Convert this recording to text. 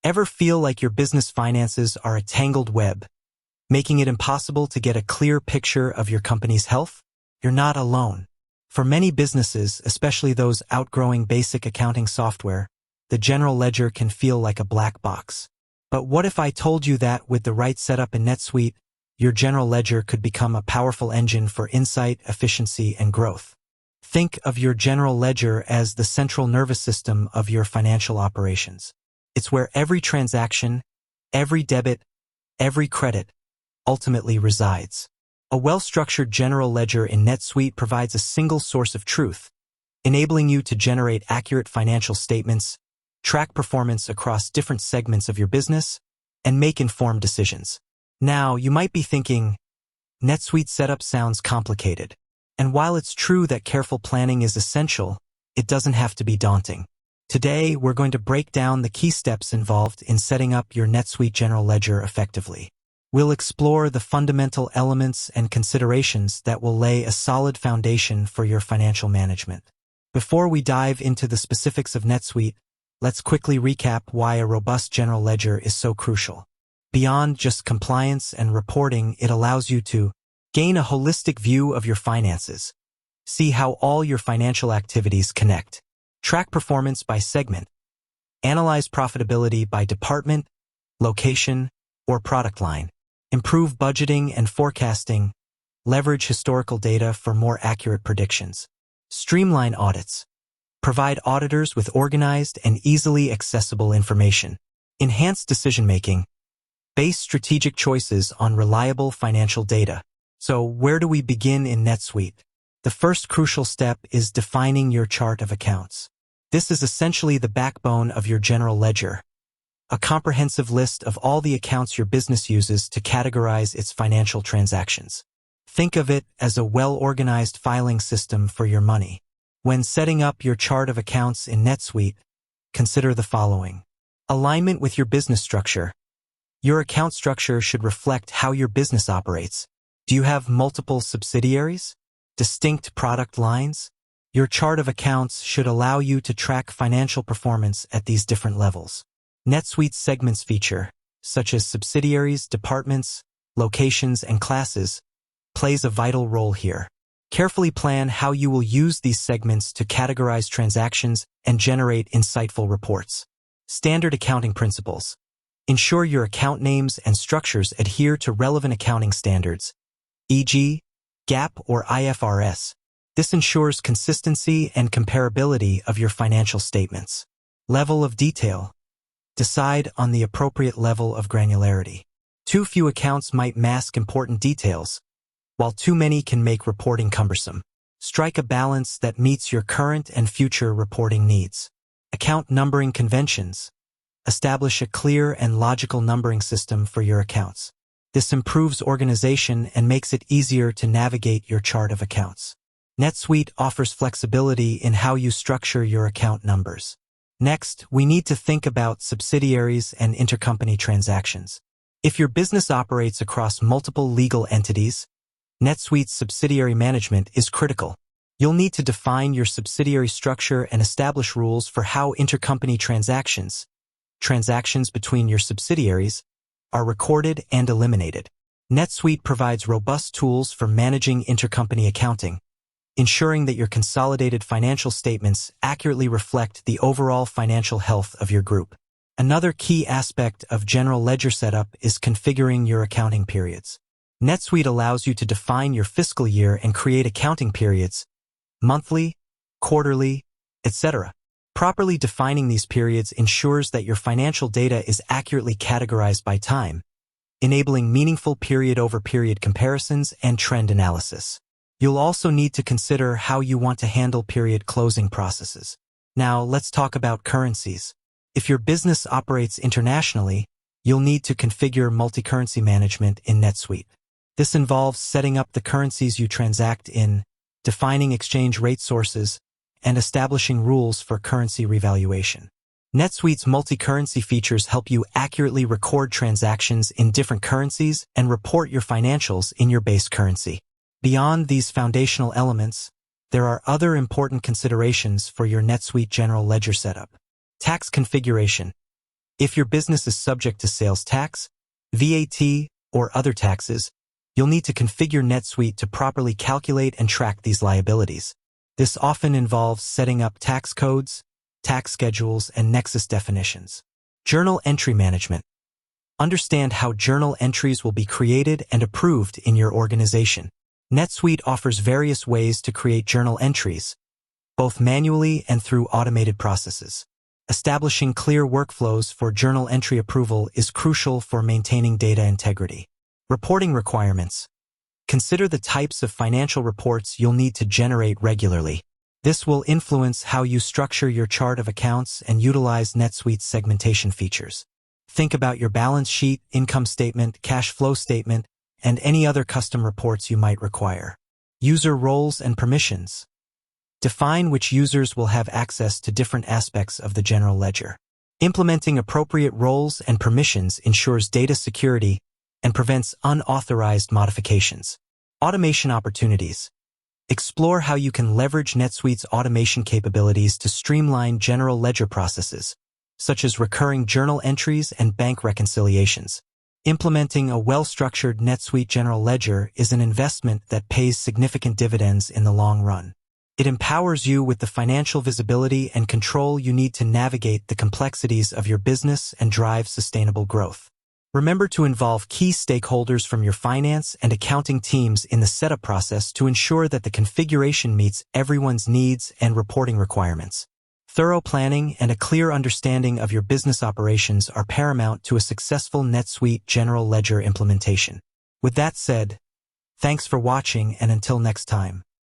Ever feel like your business finances are a tangled web, making it impossible to get a clear picture of your company's health? You're not alone. For many businesses, especially those outgrowing basic accounting software, the general ledger can feel like a black box. But what if I told you that with the right setup in NetSuite, your general ledger could become a powerful engine for insight, efficiency, and growth? Think of your general ledger as the central nervous system of your financial operations. It's where every transaction, every debit, every credit ultimately resides. A well-structured general ledger in NetSuite provides a single source of truth, enabling you to generate accurate financial statements, track performance across different segments of your business, and make informed decisions. Now, you might be thinking, NetSuite setup sounds complicated. And while it's true that careful planning is essential, it doesn't have to be daunting. Today, we're going to break down the key steps involved in setting up your NetSuite general ledger effectively. We'll explore the fundamental elements and considerations that will lay a solid foundation for your financial management. Before we dive into the specifics of NetSuite, let's quickly recap why a robust general ledger is so crucial. Beyond just compliance and reporting, it allows you to gain a holistic view of your finances, see how all your financial activities connect, track performance by segment, analyze profitability by department, location, or product line, improve budgeting and forecasting, leverage historical data for more accurate predictions, streamline audits, provide auditors with organized and easily accessible information, enhance decision-making, base strategic choices on reliable financial data. So where do we begin in NetSuite? The first crucial step is defining your chart of accounts. This is essentially the backbone of your general ledger, a comprehensive list of all the accounts your business uses to categorize its financial transactions. Think of it as a well-organized filing system for your money. When setting up your chart of accounts in NetSuite, consider the following. Alignment with your business structure. Your account structure should reflect how your business operates. Do you have multiple subsidiaries? Distinct product lines? Your chart of accounts should allow you to track financial performance at these different levels. NetSuite's segments feature, such as subsidiaries, departments, locations, and classes, plays a vital role here. Carefully plan how you will use these segments to categorize transactions and generate insightful reports. Standard accounting principles. Ensure your account names and structures adhere to relevant accounting standards, e.g., GAAP or IFRS. This ensures consistency and comparability of your financial statements. Level of detail. Decide on the appropriate level of granularity. Too few accounts might mask important details, while too many can make reporting cumbersome. Strike a balance that meets your current and future reporting needs. Account numbering conventions. Establish a clear and logical numbering system for your accounts. This improves organization and makes it easier to navigate your chart of accounts. NetSuite offers flexibility in how you structure your account numbers. Next, we need to think about subsidiaries and intercompany transactions. If your business operates across multiple legal entities, NetSuite's subsidiary management is critical. You'll need to define your subsidiary structure and establish rules for how intercompany transactions between your subsidiaries, are recorded and eliminated. NetSuite provides robust tools for managing intercompany accounting, ensuring that your consolidated financial statements accurately reflect the overall financial health of your group. Another key aspect of general ledger setup is configuring your accounting periods. NetSuite allows you to define your fiscal year and create accounting periods, monthly, quarterly, etc. Properly defining these periods ensures that your financial data is accurately categorized by time, enabling meaningful period-over-period comparisons and trend analysis. You'll also need to consider how you want to handle period closing processes. Now, let's talk about currencies. If your business operates internationally, you'll need to configure multi-currency management in NetSuite. This involves setting up the currencies you transact in, defining exchange rate sources, and establishing rules for currency revaluation. NetSuite's multi-currency features help you accurately record transactions in different currencies and report your financials in your base currency. Beyond these foundational elements, there are other important considerations for your NetSuite general ledger setup. Tax configuration. If your business is subject to sales tax, VAT, or other taxes, you'll need to configure NetSuite to properly calculate and track these liabilities. This often involves setting up tax codes, tax schedules, and nexus definitions. Journal entry management. Understand how journal entries will be created and approved in your organization. NetSuite offers various ways to create journal entries, both manually and through automated processes. Establishing clear workflows for journal entry approval is crucial for maintaining data integrity. Reporting requirements. Consider the types of financial reports you'll need to generate regularly. This will influence how you structure your chart of accounts and utilize NetSuite's segmentation features. Think about your balance sheet, income statement, cash flow statement, and any other custom reports you might require. User roles and permissions. Define which users will have access to different aspects of the general ledger. Implementing appropriate roles and permissions ensures data security and prevents unauthorized modifications. Automation opportunities. Explore how you can leverage NetSuite's automation capabilities to streamline general ledger processes, such as recurring journal entries and bank reconciliations. Implementing a well-structured NetSuite general ledger is an investment that pays significant dividends in the long run. It empowers you with the financial visibility and control you need to navigate the complexities of your business and drive sustainable growth. Remember to involve key stakeholders from your finance and accounting teams in the setup process to ensure that the configuration meets everyone's needs and reporting requirements. Thorough planning and a clear understanding of your business operations are paramount to a successful NetSuite general ledger implementation. With that said, thanks for watching, and until next time.